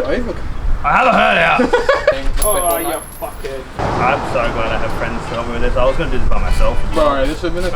over. I have a hurt out. Oh, you fuckhead. I'm so glad I have friends to help me with this. I was going to do this by myself. Bro, just a minute.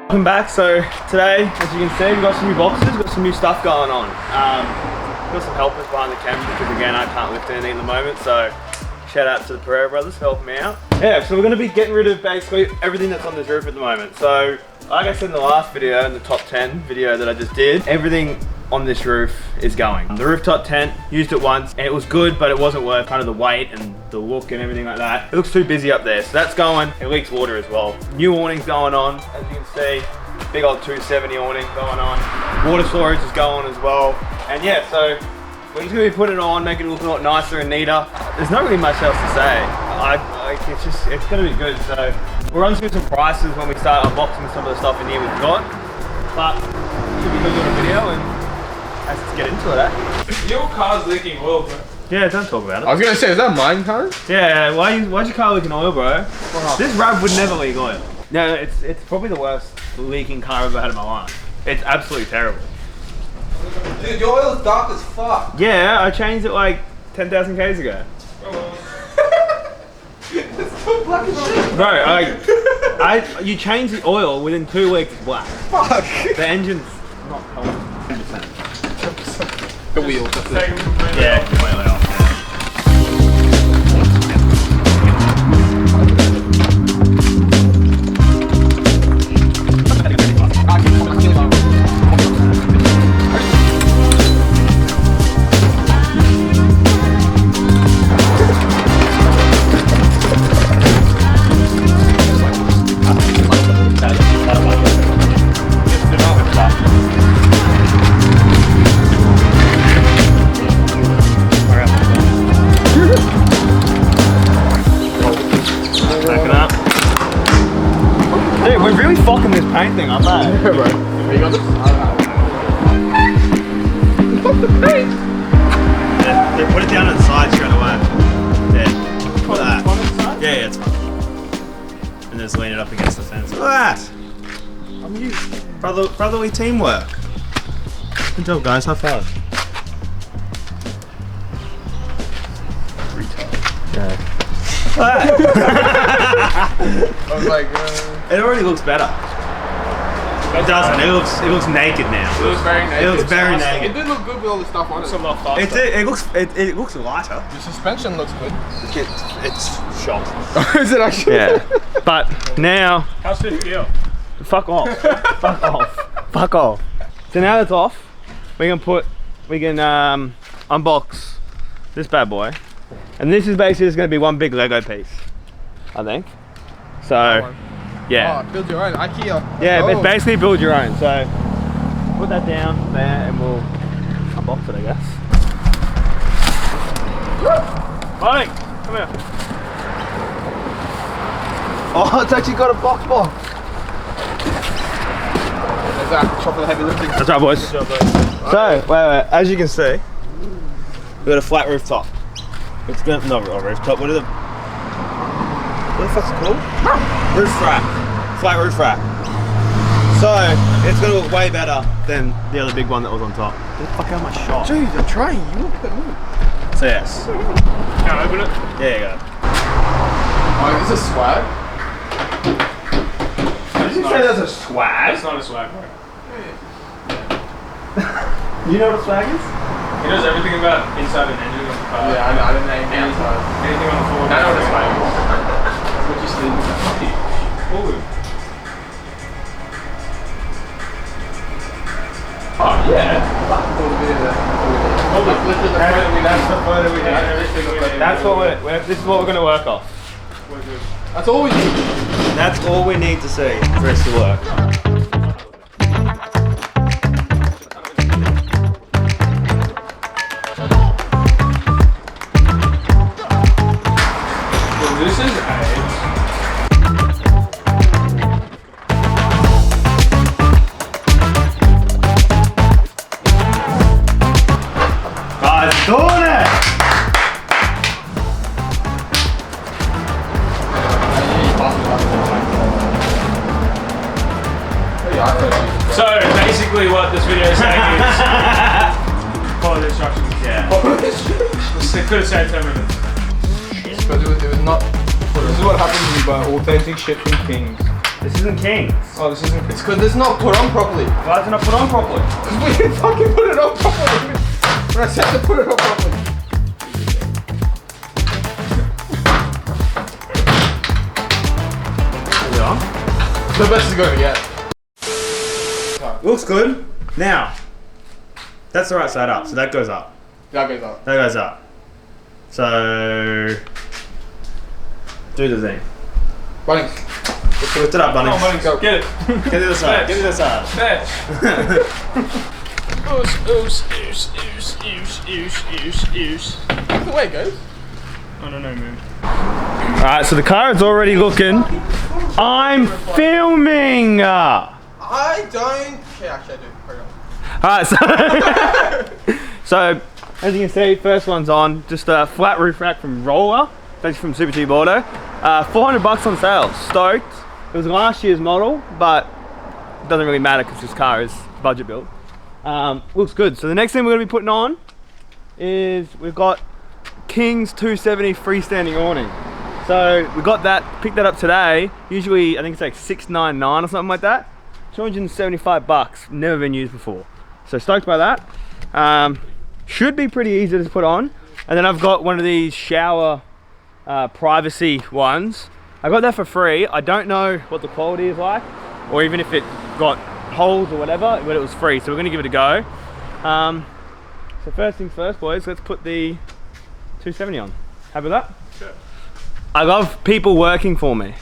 Welcome back. So today, as you can see, we've got some new boxes, got some new stuff going on. Got some helpers behind the camera because again, I can't lift anything at the moment. So shout out to the Pereira brothers for helping me out. Yeah, so we're going to be getting rid of basically everything that's on this roof at the moment. So like I said in the last video, in the top 10 video that I just did, everything on this roof is going. The rooftop tent, used it once, and it was good, but it wasn't worth kind of the weight and the look and everything like that. It looks too busy up there, so that's going. It leaks water as well. New awning's going on, as you can see. Big old 270 awning going on. Water storage is going as well. And yeah, so we're just gonna be putting it on, making it look a lot nicer and neater. There's not really much else to say. It's gonna be good. So we'll run through some prices when we start unboxing some of the stuff in here we've got. But it should be good little video and let's just get into it, eh? Your car's leaking oil, bro. Yeah, don't talk about it. I was gonna say, is that mine, Karen? Yeah, why's your car leaking oil, bro? This RAV would never leak oil. No, it's probably the worst leaking car I've ever had in my life. It's absolutely terrible. Dude, your oil's dark as fuck. Yeah, I changed it like 10,000 Ks ago. It's still black as shit. Bro, you change the oil within 2 weeks, it's black. Fuck. The engine's not cold. 100%. The wheel. Yeah, completely off. We're really fucking this paint thing up, eh? Yeah, bro. Are you got this? Fuck the paint! Yeah, put it down on the side straight away. Yeah. Put that. Yeah, it's fine. And just lean it up against the fence. Look at that! I'm you. Brotherly teamwork. Good job, guys. High five. Retard. Yeah. I was like, It already looks better. It doesn't. It looks naked now. it looks very naked. It looks very It naked. did look good with all the stuff on it. Some lot faster. It looks lighter. The suspension looks good. It's shot. Is it actually? Yeah. But now, How's it feel? fuck off. Fuck off. Fuck off. So now that's off, we can unbox this bad boy. And this is basically just going to be one big Lego piece, I think. So, yeah. Oh, build your own IKEA. Yeah, Oh. it's basically build your own. So, put that down there and we'll unbox it, I guess. Awning, come here. Oh, it's actually got a box. There's that chocolate heavy lifting. That's right, boys. Good job, bro. So, wait, as you can see, we've got a flat rooftop. It's gonna, not a rooftop, what the fuck's it called? Roof rack. Flat roof rack. So, it's gonna look way better than the other big one that was on top. Get the fuck out of my shot. Jeez, I'm trying. You look at me. So yes. Can I open it? There you go. Oh, this is swag. Did you say that's a swag? It's not a swag, bro. You know what a swag is? He knows everything about inside an engine of the car. Yeah, I didn't know anything outside. Anything on the floor. I know what a swag is. That's what you sleep with. Ooh. Oh, yeah. That's what this is what we're gonna work off. That's all we need. That's all we need to see for us to work. This is AIDS. Guys, doing it! So basically what the this video is saying is follow the instructions. Yeah. They could have said 10 minutes. Because it was not. This is what happens when you buy authentic shit from Kings. This isn't King's. Oh, this isn't. It's because it's not put on properly. Why is it not put on properly? Because we didn't fucking put it on properly. When I said to put it on properly. Is it on? The best is going to get. Looks good. Now, that's the right side up, so that goes up. That goes up. That goes up. So, do the thing. Bunnings. Lift it up, Bunny. Come on, Bunnings, get it. Get to the side. Get to the side. Fetch. That's the way it goes. I don't know, man. Alright, so the car is already looking. I'm filming! I don't. Yeah, actually, I do. Hurry on. Alright, so as you can see, first one's on. Just a flat roof rack from Roller. That's from Super Cheap Auto. $400 on sale. Stoked. It was last year's model, but it doesn't really matter because this car is budget built. Looks good. So the next thing we're going to be putting on is we've got King's 270 freestanding awning. So we got that, picked that up today. Usually I think it's like $699 or something like that. $275, never been used before. So stoked by that. Should be pretty easy to put on. And then I've got one of these shower privacy ones. I got that for free. I don't know what the quality is like, or even if it got holes or whatever, but it was free, so we're gonna give it a go. So first things first, boys, let's put the 270 on. Happy with that? Sure. I love people working for me.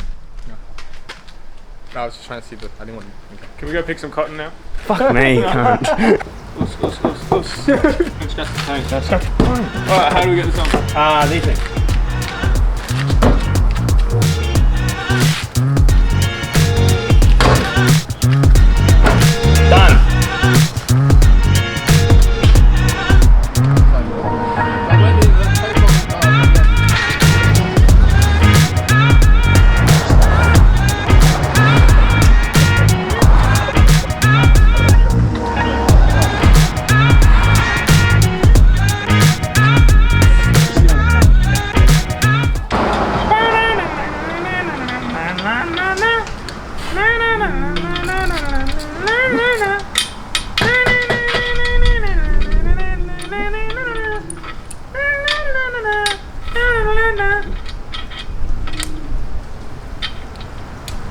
No, I was just trying to see the. I didn't want to. Okay. Can we go pick some cotton now? Fuck me, cunt. Alright, how do we get this on? These things. Done.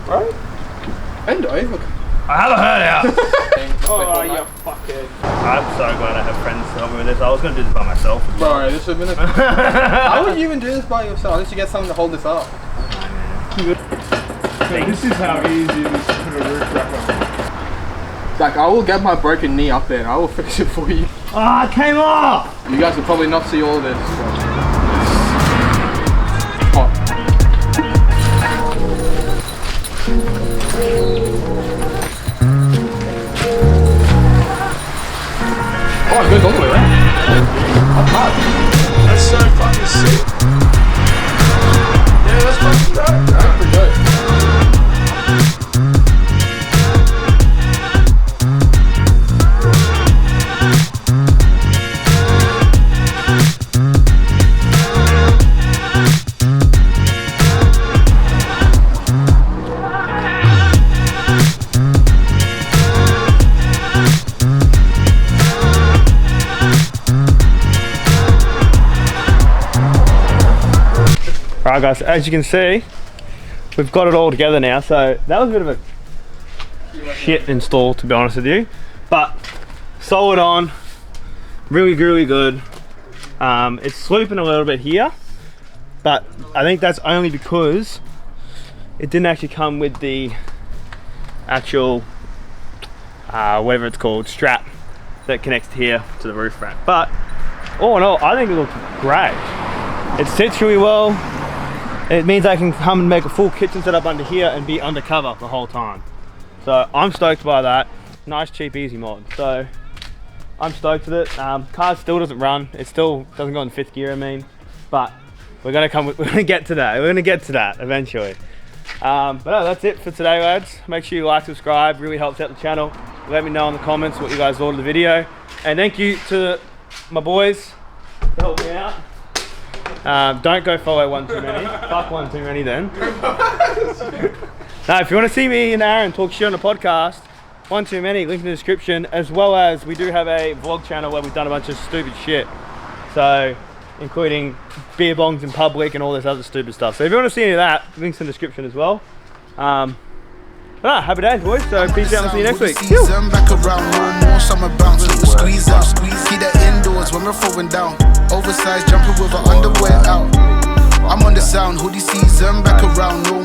Right? And look. I have a hurt out. Oh, you fuckhead. I'm so glad I have friends to help me with this. I was going to do this by myself. Bro, this has been a. How would you even do this by yourself? Unless you get someone to hold this up. So this is how easy it is to put a roof rack on. Like, I will get my broken knee up there and I will fix it for you. Ah, it came off! You guys will probably not see all of this. But... Hot. Oh, it goes all the way around. That's hard. That's so fucking sick. Yeah, that's fucking dope. That's pretty good. Alright guys, as you can see, we've got it all together now. So that was a bit of a shit install, to be honest with you, but solid on, really good. It's swooping a little bit here, but I think that's only because it didn't actually come with the actual whatever it's called, strap that connects here to the roof rack. But all in all, I think it looks great. It sits really well. It means I can come and make a full kitchen setup under here and be undercover the whole time. So I'm stoked by that. Nice, cheap, easy mod. So I'm stoked with it. Car still doesn't run. It still doesn't go in fifth gear, I mean. But we're gonna get to that. We're gonna get to that eventually. But no, that's it for today, lads. Make sure you like, subscribe. Really helps out the channel. Let me know in the comments what you guys thought of the video. And thank you to my boys for helping me out. Don't go follow one too many. Fuck one too many then. Now, if you want to see me and Aaron talk shit on the podcast, one too many, link in the description, as well as we do have a vlog channel where we've done a bunch of stupid shit. So, including beer bongs in public and all this other stupid stuff. So if you want to see any of that, links in the description as well. Happy days, boys. So peace out and see you next week. Back around, no more summer bounce. Squeeze out, keep that indoors when we're throwing down. Oversized jumper with our underwear out. I'm on the sound, hoodie season, back around, no